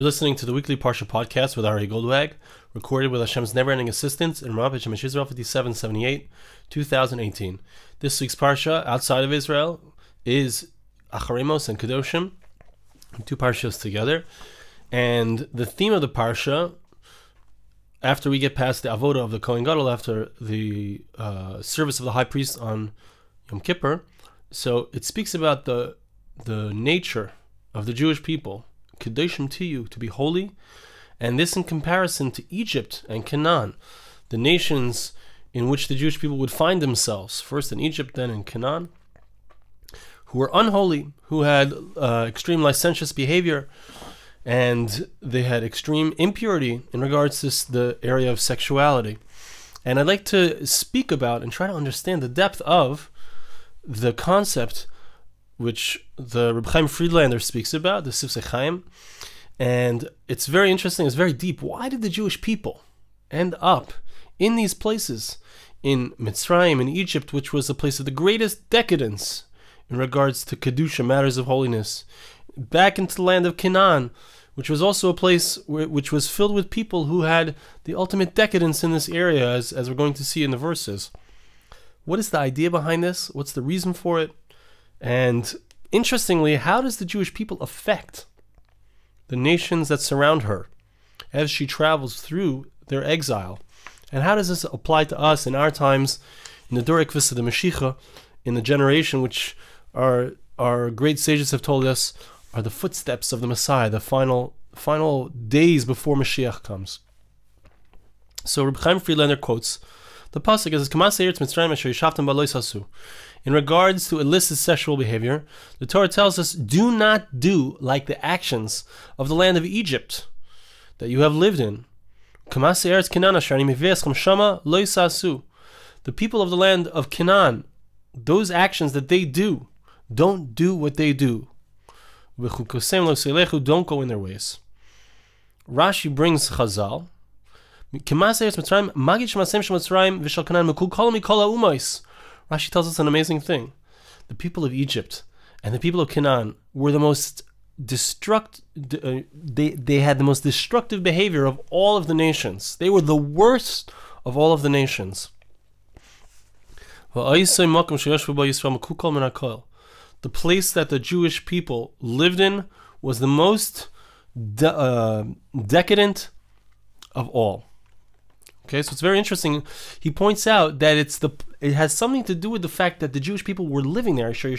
You're listening to the weekly parsha podcast with Ari Goldwag, recorded with Hashem's never-ending assistance in Rav Israel 5778, 2018. This week's parsha outside of Israel is Acharei-Kedoshim, two parshas together, and the theme of the parsha, after we get past the avoda of the Kohen Gadol, after the service of the high priest on Yom Kippur, so it speaks about the nature of the Jewish people, Kedoshim to you, to be holy, and this in comparison to Egypt and Canaan, the nations in which the Jewish people would find themselves, first in Egypt, then in Canaan, who were unholy, who had extreme licentious behavior, and they had extreme impurity in regards to the area of sexuality. And I'd like to speak about and try to understand the depth of the concept which the Reb Chaim Friedlander speaks about, the Sifsei Chaim, and it's very interesting, it's very deep. Why did the Jewish people end up in these places, in Mitzrayim, in Egypt, which was the place of the greatest decadence in regards to Kedusha, matters of holiness, back into the land of Canaan, which was also a place which was filled with people who had the ultimate decadence in this area, as we're going to see in the verses. What is the idea behind this? What's the reason for it? And interestingly, how does the Jewish people affect the nations that surround her as she travels through their exile? And how does this apply to us in our times, in the Doric Vista, the Moshiach, in the generation which our great sages have told us are the footsteps of the Messiah, the final days before Moshiach comes? So Reb Chaim Friedlander quotes the pasuk as Mitzrayim. In regards to illicit sexual behavior, the Torah tells us, do not do like the actions of the land of Egypt that you have lived in. The people of the land of Canaan, those actions that they do, don't do what they do. Don't go in their ways. Rashi brings Chazal. Rashi tells us an amazing thing. The people of Egypt and the people of Canaan were the most they had the most destructive behavior of all of the nations. They were the worst of all of the nations. The place that the Jewish people lived in was the most decadent of all. Okay, so it's very interesting. He points out that it has something to do with the fact that the Jewish people were living there. Okay,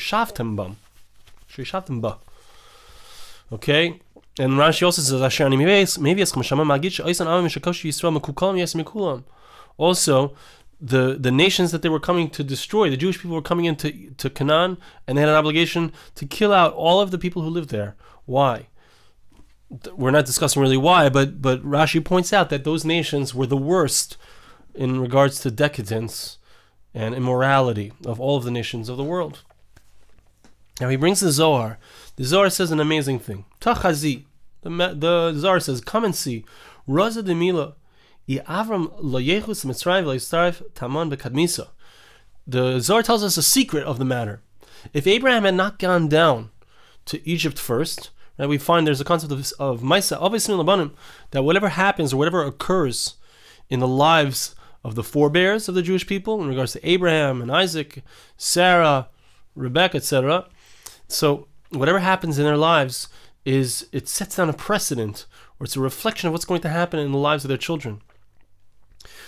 and Rashi also says, also, the nations that they were coming to destroy, the Jewish people were coming into Canaan, and they had an obligation to kill out all of the people who lived there. Why? We're not discussing really why, but Rashi points out that those nations were the worst in regards to decadence and immorality of all of the nations of the world. Now he brings the Zohar. The Zohar says an amazing thing. Tachazi. The Zohar says, come and see. Raza de Mila. Avram lo yechus Mitzrayim v'leistarif taman bekadmisa. The Zohar tells us a secret of the matter. If Abraham had not gone down to Egypt first, right, we find there's a concept of Maisa, obviously in Labanim, that whatever happens or whatever occurs in the lives of the forebears of the Jewish people, in regards to Abraham and Isaac, Sarah, Rebecca, etc., so whatever happens in their lives it sets down a precedent, or it's a reflection of what's going to happen in the lives of their children.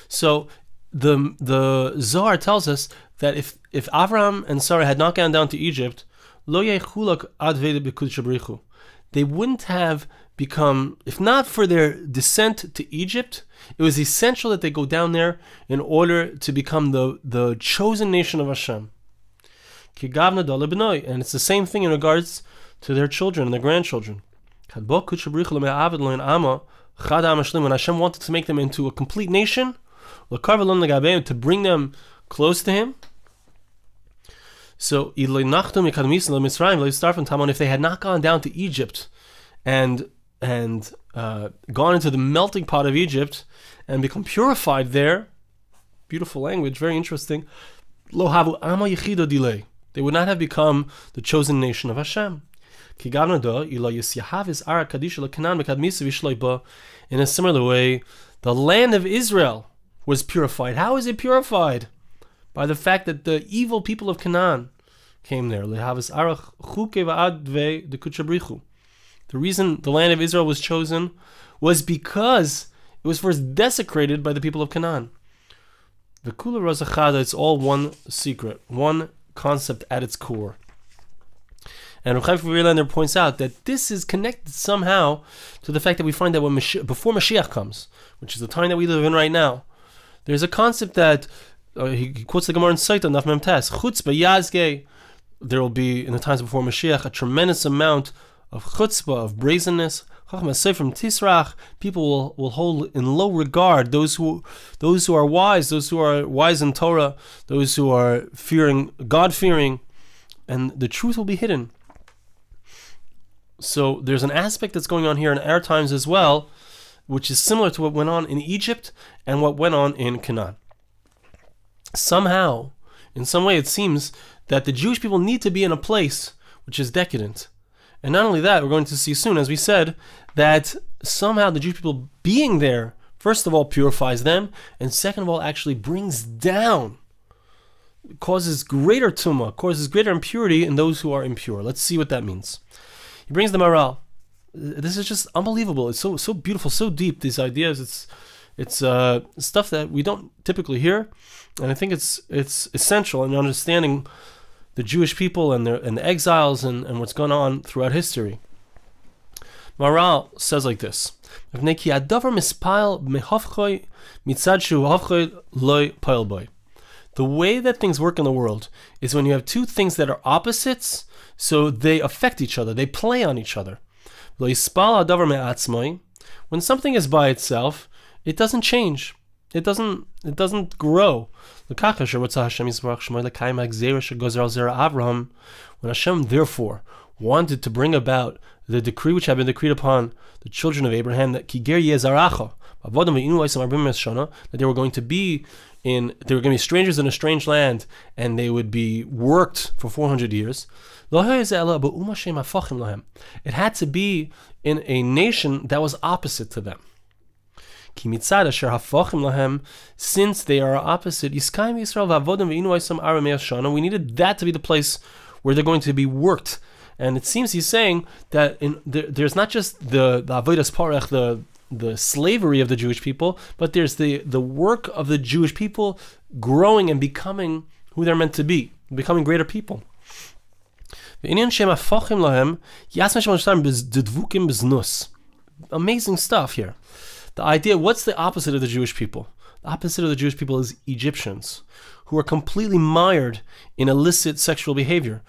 So the Zohar tells us that if Avraham and Sarah had not gone down to Egypt, they wouldn't have become, if not for their descent to Egypt, it was essential that they go down there in order to become the chosen nation of Hashem. And it's the same thing in regards to their children and their grandchildren. When Hashem wanted to make them into a complete nation, to bring them close to Him. So, if they had not gone down to Egypt and gone into the melting pot of Egypt and become purified there, beautiful language, very interesting, they would not have become the chosen nation of Hashem. In a similar way, the land of Israel was purified. How is it purified? By the fact that the evil people of Canaan came there. The reason the land of Israel was chosen was because it was first desecrated by the people of Canaan. It's all one secret, one concept at its core. And Rav Chaim Friedlander points out that this is connected somehow to the fact that we find that before Moshiach comes, which is the time that we live in right now, there's a concept that he quotes the Gemara in Saita, Naf Mem Tes, chutzpah yazge. There will be, in the times before Moshiach, a tremendous amount of chutzpah, of brazenness. From Tisrach, people will hold in low regard those who are wise in Torah, those who are God-fearing, and the truth will be hidden. So there's an aspect that's going on here in our times as well, which is similar to what went on in Egypt and what went on in Canaan. Somehow, in some way, it seems that the Jewish people need to be in a place which is decadent. And not only that, we're going to see soon, as we said, that somehow the Jewish people being there, first of all, purifies them, and second of all, actually brings down, causes greater tumah, causes greater impurity in those who are impure. Let's see what that means. He brings the marital. This is just unbelievable. It's so beautiful, so deep, these ideas. It's stuff that we don't typically hear, and I think it's essential in understanding the Jewish people and the exiles and what's going on throughout history. Maral says like this: the way that things work in the world is when you have two things that are opposites, so they affect each other, they play on each other. When something is by itself, it doesn't change. It doesn't grow. When Hashem therefore wanted to bring about the decree which had been decreed upon the children of Abraham, that they were going to be strangers in a strange land, and they would be worked for 400 years. It had to be in a nation that was opposite to them. Since they are opposite, we needed that to be the place where they're going to be worked. And it seems he's saying that there's not just the avodas parach, the slavery of the Jewish people, but there's the work of the Jewish people growing and becoming who they're meant to be, becoming greater people. Amazing stuff here. The idea, what's the opposite of the Jewish people? The opposite of the Jewish people is Egyptians, who are completely mired in illicit sexual behavior.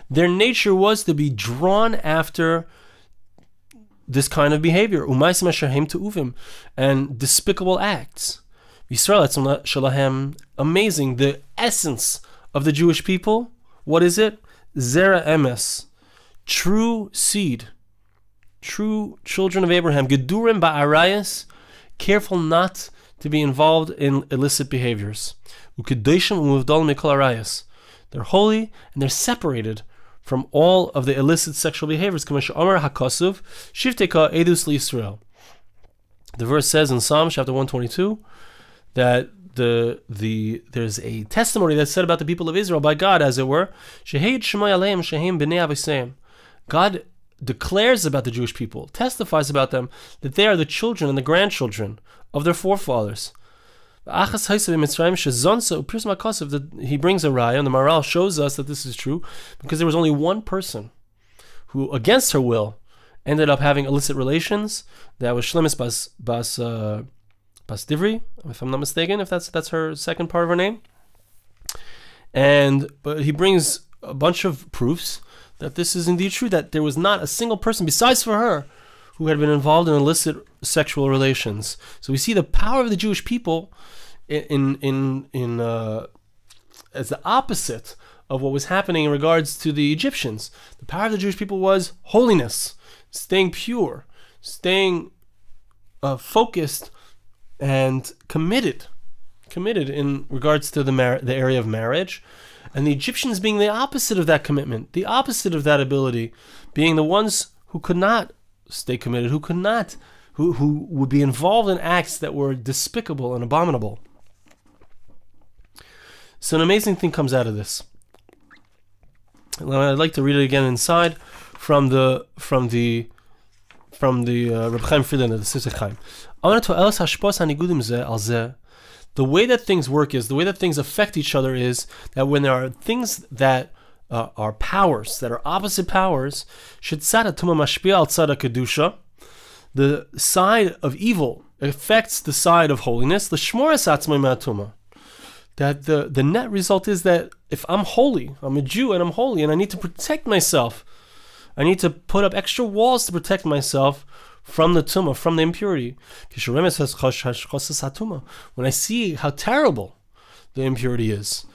Their nature was to be drawn after this kind of behavior, and despicable acts. Amazing, the essence of the Jewish people, what is it? Zera emes, true seed, true children of Abraham, gedurim ba'arayas, careful not to be involved in illicit behaviors. Ukedoshim umuvdal mikol arayas. They're holy and they're separated from all of the illicit sexual behaviors. K'masher Omer HaKosuv Shifteka Edus LiYisrael. The verse says in Psalm chapter 122 that there's a testimony that's said about the people of Israel by God, as it were. Sheheid Shemay Aleim Shehem Bnei Aviseim. God declares about the Jewish people, testifies about them, that they are the children and the grandchildren of their forefathers. He brings a raya, and the Maral shows us that this is true, because there was only one person who, against her will, ended up having illicit relations. That was Shlemis Bas Divri, if I'm not mistaken, if that's her second part of her name. But he brings a bunch of proofs that this is indeed true, that there was not a single person besides for her who had been involved in illicit sexual relations. So we see the power of the Jewish people as the opposite of what was happening in regards to the Egyptians. The power of the Jewish people was holiness, staying pure, staying focused and committed in regards to the area of marriage, and the Egyptians being the opposite of that commitment, the opposite of that ability, being the ones who could not stay committed, who would be involved in acts that were despicable and abominable. So an amazing thing comes out of this. I'd like to read it again inside from the Reb Chaim Friedlander, the Sifsei Chaim. The way that things work is, the way that things affect each other is that when there are things that are powers, that are opposite powers, the side of evil affects the side of holiness, that the net result is that if I'm holy, I'm a Jew and I'm holy and I need to protect myself, I need to put up extra walls to protect myself from the tumah, from the impurity. When I see how terrible the impurity is,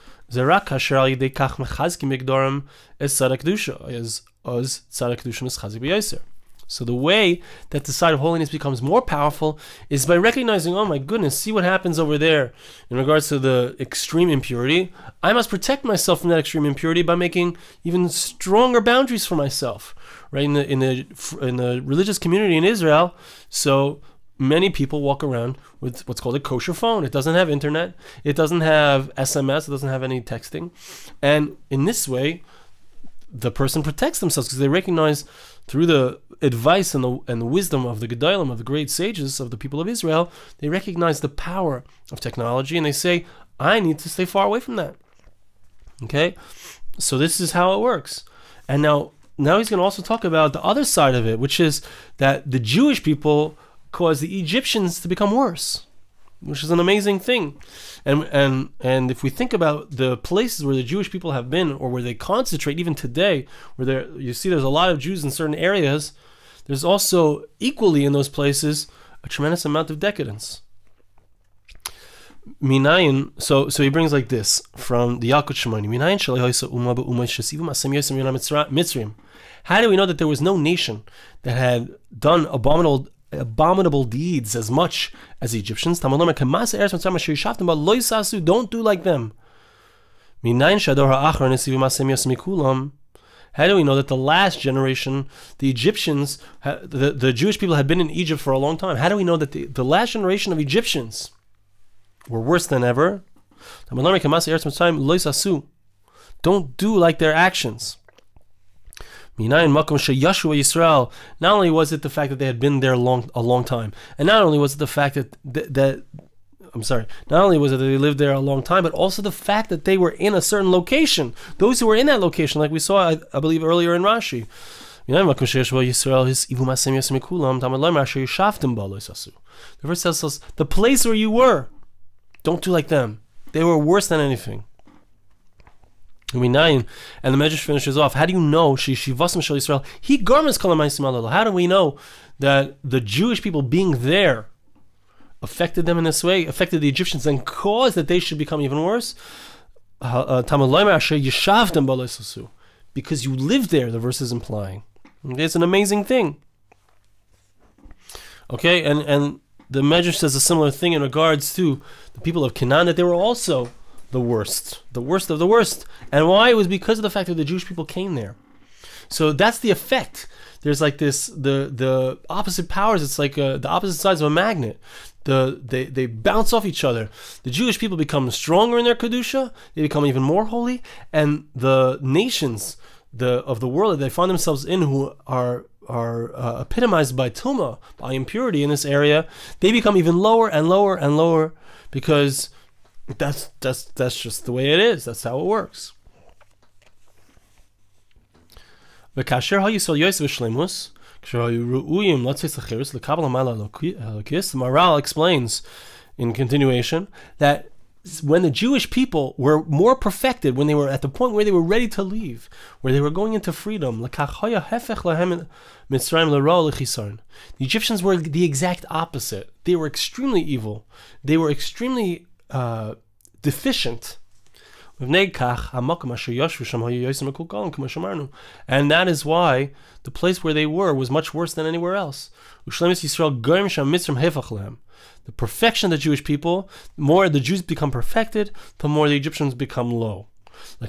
so the way that the side of holiness becomes more powerful is by recognizing, oh my goodness, see what happens over there in regards to the extreme impurity. I must protect myself from that extreme impurity by making even stronger boundaries for myself. Right, in the religious community in Israel, so many people walk around with what's called a kosher phone. It doesn't have internet, it doesn't have SMS, it doesn't have any texting, and in this way, the person protects themselves because they recognize through the advice and the wisdom of the Gedolim, of the great sages of the people of Israel, they recognize the power of technology and they say, I need to stay far away from that. Okay, so this is how it works. And now he's going to also talk about the other side of it, which is that the Jewish people caused the Egyptians to become worse, which is an amazing thing. And if we think about the places where the Jewish people have been, or where they concentrate even today, where you see there's a lot of Jews in certain areas, there's also equally in those places a tremendous amount of decadence. Minayin, so he brings like this from the Yalkut Shimoni. Minayin shalihoisa umma be'umma shesivu masem yosem yonam mitzrim. How do we know that there was no nation that had done abominable deeds as much as the Egyptians? Don't do like them. How do we know that the last generation, the Egyptians, the Jewish people had been in Egypt for a long time? How do we know that the last generation of Egyptians were worse than ever? Don't do like their actions. Not only was it the fact that they had been there a long time, and not only was it the fact not only was it that they lived there a long time, but also the fact that they were in a certain location. Those who were in that location, like we saw, I believe, earlier in Rashi. The verse tells us, the place where you were, don't do like them. They were worse than anything. And the Medrash finishes off. How do you know? How do we know that the Jewish people being there affected them in this way, affected the Egyptians, and caused that they should become even worse? Because you lived there, the verse is implying. It's an amazing thing. Okay, and the Medrash says a similar thing in regards to the people of Canaan, that they were also the worst of the worst. And why? It was because of the fact that the Jewish people came there. So that's the effect. There's like this, the opposite powers. It's like the opposite sides of a magnet. They bounce off each other. The Jewish people become stronger in their kedusha. They become even more holy, and the nations of the world that they find themselves in, who are epitomized by tumah, by impurity in this area, they become even lower and lower and lower, because that's just the way it is. That's how it works. The Maral explains in continuation that when the Jewish people were more perfected, when they were at the point where they were ready to leave, where they were going into freedom, the Egyptians were the exact opposite. They were extremely evil. They were extremely deficient. And that is why the place where they were was much worse than anywhere else. The perfection of the Jewish people, the more the Jews become perfected, the more the Egyptians become low. The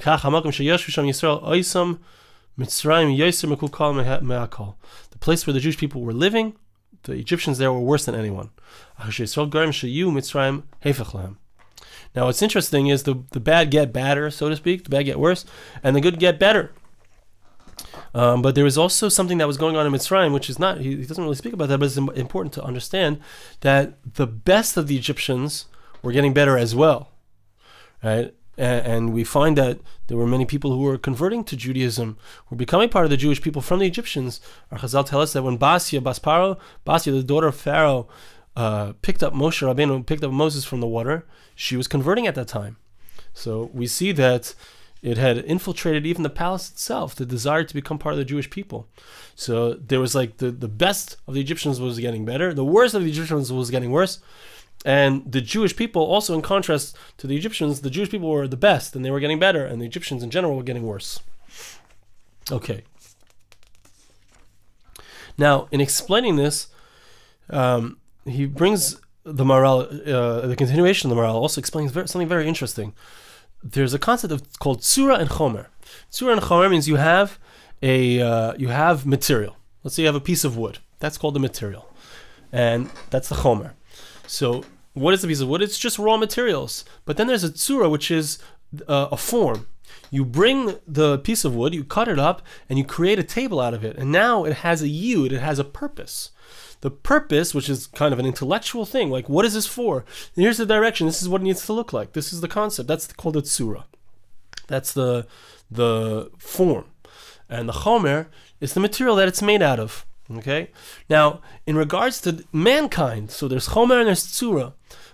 place where the Jewish people were living, the Egyptians there were worse than anyone. Now what's interesting is the bad get badder, so to speak, the bad get worse, and the good get better. But there was also something that was going on in Mitzrayim, which is not, he doesn't really speak about that, but it's important to understand that the best of the Egyptians were getting better as well, right? And we find that there were many people who were converting to Judaism, who were becoming part of the Jewish people from the Egyptians. Our Chazal tell us that when Basia, the daughter of Pharaoh, picked up Moshe Rabbeinu, picked up Moses from the water, she was converting at that time. So we see that it had infiltrated even the palace itself, the desire to become part of the Jewish people. So there was like the best of the Egyptians was getting better, the worst of the Egyptians was getting worse. And the Jewish people, also in contrast to the Egyptians, the Jewish people were the best and they were getting better, and the Egyptians in general were getting worse. Okay. Now, in explaining this, he brings the marital, the continuation of the marital also explains something very interesting. There's a concept called tzura and chomer. Tzura and chomer means you have material. Let's say you have a piece of wood. That's called the material, and that's the chomer. So what is the piece of wood? It's just raw materials. But then there's a tzura, which is a form. You bring the piece of wood, you cut it up, and you create a table out of it. And now it has a yud, it has a purpose. The purpose, which is kind of an intellectual thing, like what is this for? And here's the direction, this is what it needs to look like. This is the concept. That's called a tzura. That's the form. And the chomer is the material that it's made out of. Okay. Now, in regards to mankind, so there's chomer and there's tzura.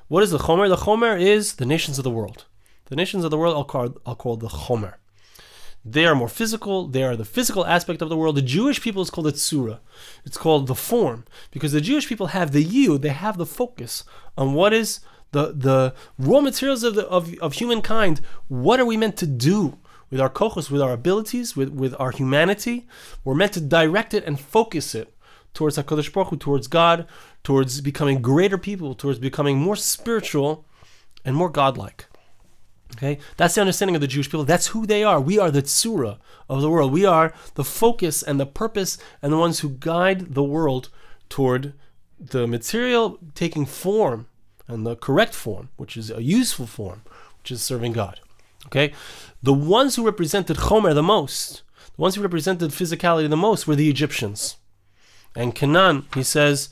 What is the chomer? The chomer is the nations of the world. The nations of the world I'll call the chomer. They are more physical. They are the physical aspect of the world. The Jewish people is called the tzura. It's called the form, because the Jewish people have the yud. They have the focus on what is the raw materials of humankind. What are we meant to do with our kochos, with our abilities, with our humanity? We're meant to direct it and focus it towards HaKadosh Baruch Hu, towards God, towards becoming greater people, towards becoming more spiritual and more godlike. Okay, that's the understanding of the Jewish people. That's who they are. We are the tzura of the world. We are the focus and the purpose and the ones who guide the world toward the material taking form, and the correct form, which is a useful form, which is serving God. Okay, the ones who represented chomer the most, the ones who represented physicality the most, were the Egyptians. And Canaan, he says,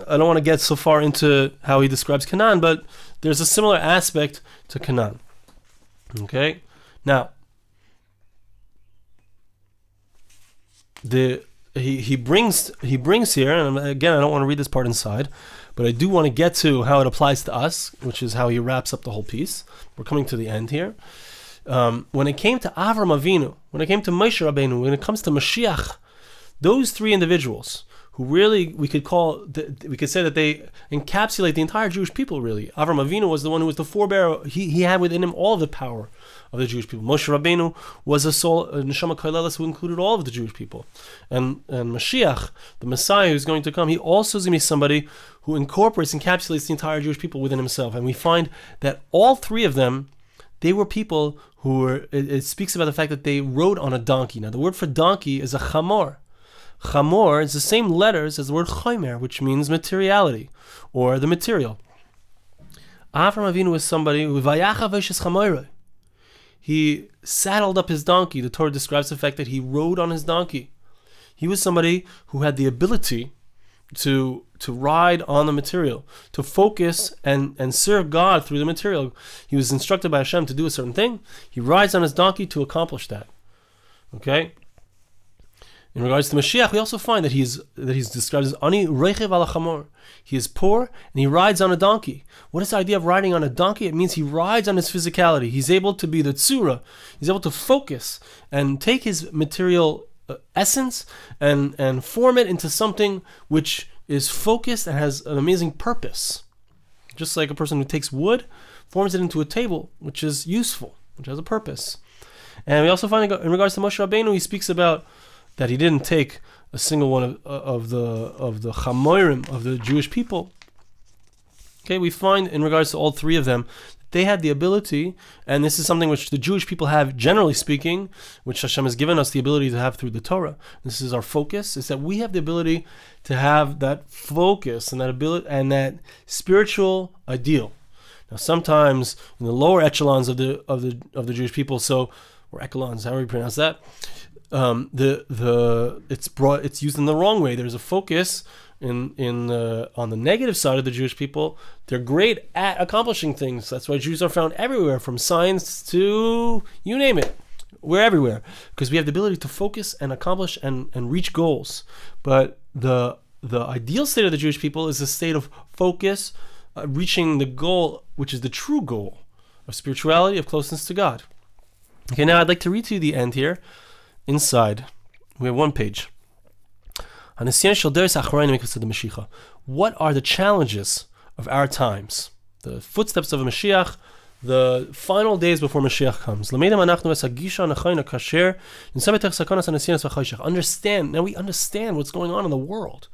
I don't want to get so far into how he describes Canaan, but there's a similar aspect to Canaan. Okay, now he brings here, and again I don't want to read this part inside, but I do want to get to how it applies to us, which is how he wraps up the whole piece. We're coming to the end here. When it came to Avram Avinu, when it came to Moshe Rabbeinu, when it comes to Moshiach, those three individuals who really we could say that they encapsulate the entire Jewish people. Really, Avram Avinu was the one who was the forebearer. He had within him all of the power of the Jewish people. Moshe Rabbeinu was a soul, a neshama koleles, who included all of the Jewish people. And Moshiach, the Messiah who's going to come, he also is going to be somebody who incorporates, encapsulates the entire Jewish people within himself. And we find that all three of them, they were people who were. It speaks about the fact that they rode on a donkey. Now, the word for donkey is a chamor. Chamor is the same letters as the word chomer, which means materiality, or the material. Avram Avinu was somebody who he saddled up his donkey. The Torah describes the fact that he rode on his donkey. He was somebody who had the ability to ride on the material, to focus and serve God through the material. He was instructed by Hashem to do a certain thing. He rides on his donkey to accomplish that. Okay? In regards to Mashiach, we also find that he's described as ani reichev ala chamor. He is poor and he rides on a donkey. What is the idea of riding on a donkey? It means he rides on his physicality. He's able to be the tzura. He's able to focus and take his material essence and form it into something which is focused and has an amazing purpose. Just like a person who takes wood, forms it into a table, which is useful, which has a purpose. And we also find in regards to Moshe Rabbeinu, he speaks about that he didn't take a single one of the chamorim of the Jewish people. Okay, we find in regards to all three of them, they had the ability, and this is something which the Jewish people have, generally speaking, which Hashem has given us the ability to have through the Torah. This is our focus, is that we have the ability to have that focus and that ability and that spiritual ideal. Now, sometimes in the lower echelons of the Jewish people, or echelons, however you pronounce that, it's used in the wrong way. There's a focus on the negative side of the Jewish people. They're great at accomplishing things. That's why Jews are found everywhere, from science to you name it. We're everywhere because we have the ability to focus and accomplish and reach goals. But the ideal state of the Jewish people is a state of focus, reaching the goal, which is the true goal of spirituality, of closeness to God. Okay, now I'd like to read to you the end here. Inside, we have one page. What are the challenges of our times? The footsteps of a Moshiach, the final days before Moshiach comes. Now we understand what's going on in the world.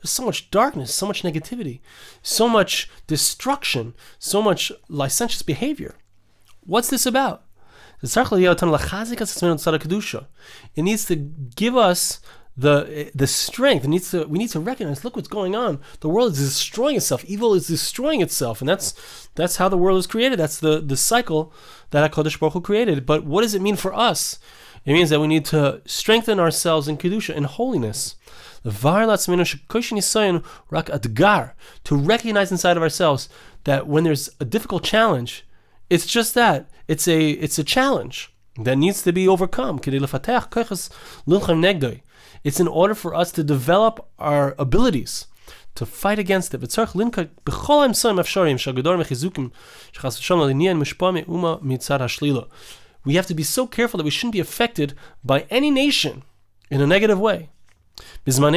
There's so much darkness, so much negativity, so much destruction, so much licentious behavior. What's this about? It needs to give us the strength. We need to recognize, look what's going on. The world is destroying itself. Evil is destroying itself. And that's how the world was created. That's the cycle that HaKadosh Baruch Hu created. But what does it mean for us? It means that we need to strengthen ourselves in Kedusha, in holiness. To recognize inside of ourselves that when there's a difficult challenge, it's just that. It's a challenge that needs to be overcome. It's in order for us to develop our abilities to fight against it. We have to be so careful that we shouldn't be affected by any nation in a negative way. When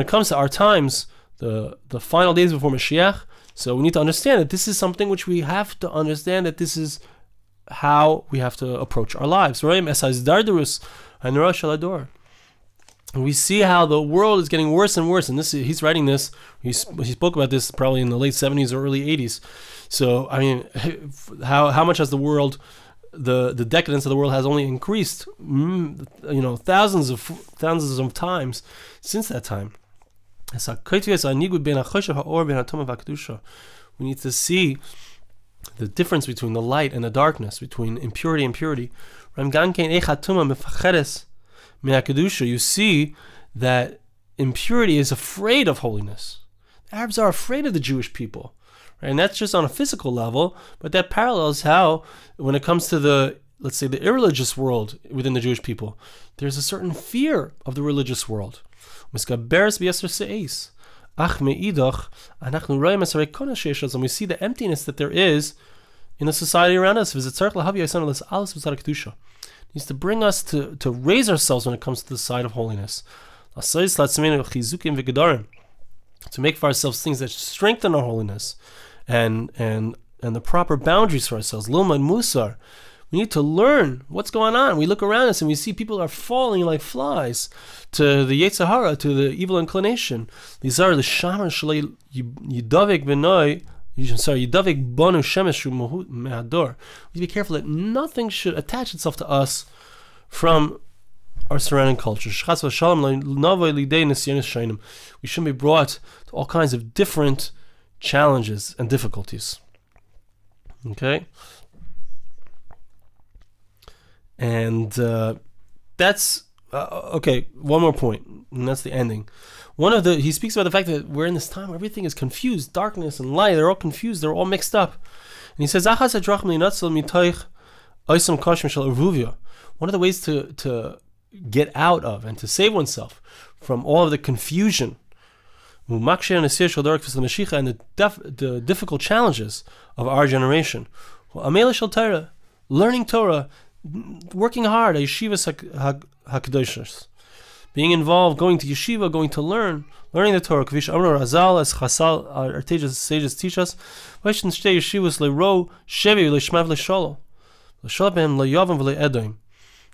it comes to our times, the final days before Moshiach, so we need to understand that this is something which we have to understand, that this is how we have to approach our lives. And we see how the world is getting worse and worse. And he's writing this, he spoke about this probably in the late 70s or early 80s. So, I mean, how much has the world, the decadence of the world has only increased, thousands of times since that time. We need to see the difference between the light and the darkness, between impurity and purity. You see that impurity is afraid of holiness. The Arabs are afraid of the Jewish people, right? And that's just on a physical level, but that parallels how, when it comes to the irreligious world within the Jewish people, there's a certain fear of the religious world. And we see the emptiness that there is in the society around us. It needs to bring us to raise ourselves when it comes to the side of holiness. To make for ourselves things that strengthen our holiness and the proper boundaries for ourselves. Lilma and Musar. We need to learn what's going on. We look around us and we see people are falling like flies to the Yetzer Hara, to the evil inclination. These are the Shaman Shalei Yidavik Benoi. Yidavik Bonu Shemeshu Mehador. We need to be careful that nothing should attach itself to us from our surrounding culture. We shouldn't be brought to all kinds of different challenges and difficulties. Okay? And that's okay. One more point, and that's the ending. He speaks about the fact that we're in this time where everything is confused, darkness and light. They're all confused. They're all mixed up. And he says, one of the ways to get out of and to save oneself from all of the confusion and the difficult challenges of our generation, learning Torah, working hard, yeshivas hakedoshos, being involved, going to yeshiva, going to learning the Torah. Kvish Amar Razal, as Chasal, our sages teach us, yeshivas le'ro shevi le'shmav le'sholo, le'shalabem le'yavam v'le'edoim.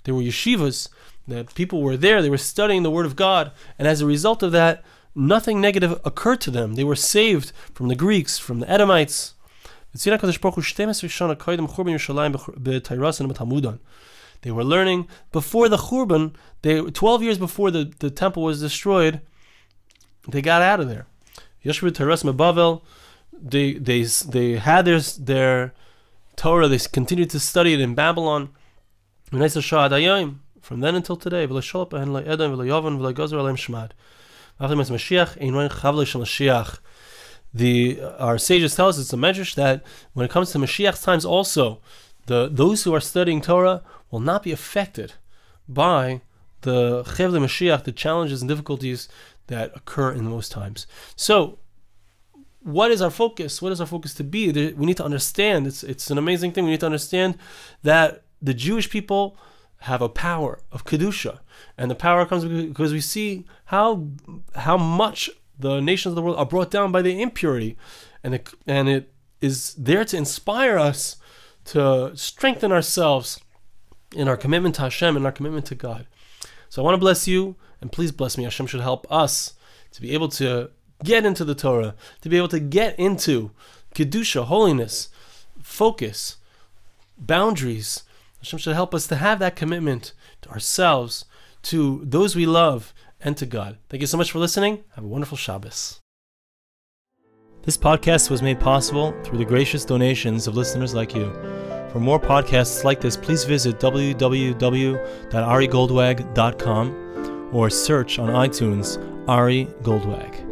There were yeshivas that people were there, they were studying the Word of God, and as a result of that, nothing negative occurred to them. They were saved from the Greeks, from the Edomites. They were learning before the Churban, 12 years before the temple was destroyed, they got out of there. They had their Torah, they continued to study it in Babylon. From then until today. Our sages tell us it's a medrash that when it comes to Moshiach's times also, those who are studying Torah will not be affected by the Chevle Moshiach, the challenges and difficulties that occur in those times. So, what is our focus? What is our focus to be? We need to understand, it's an amazing thing, we need to understand that the Jewish people have a power of Kedusha. And the power comes because we see how much the nations of the world are brought down by the impurity. And it is there to inspire us to strengthen ourselves in our commitment to Hashem and our commitment to God. So I want to bless you, and please bless me. Hashem should help us to be able to get into the Torah, to be able to get into Kedusha, holiness, focus, boundaries. Hashem should help us to have that commitment to ourselves, to those we love, and to God. Thank you so much for listening. Have a wonderful Shabbos. This podcast was made possible through the gracious donations of listeners like you. For more podcasts like this, please visit www.arigoldwag.com or search on iTunes Ari Goldwag.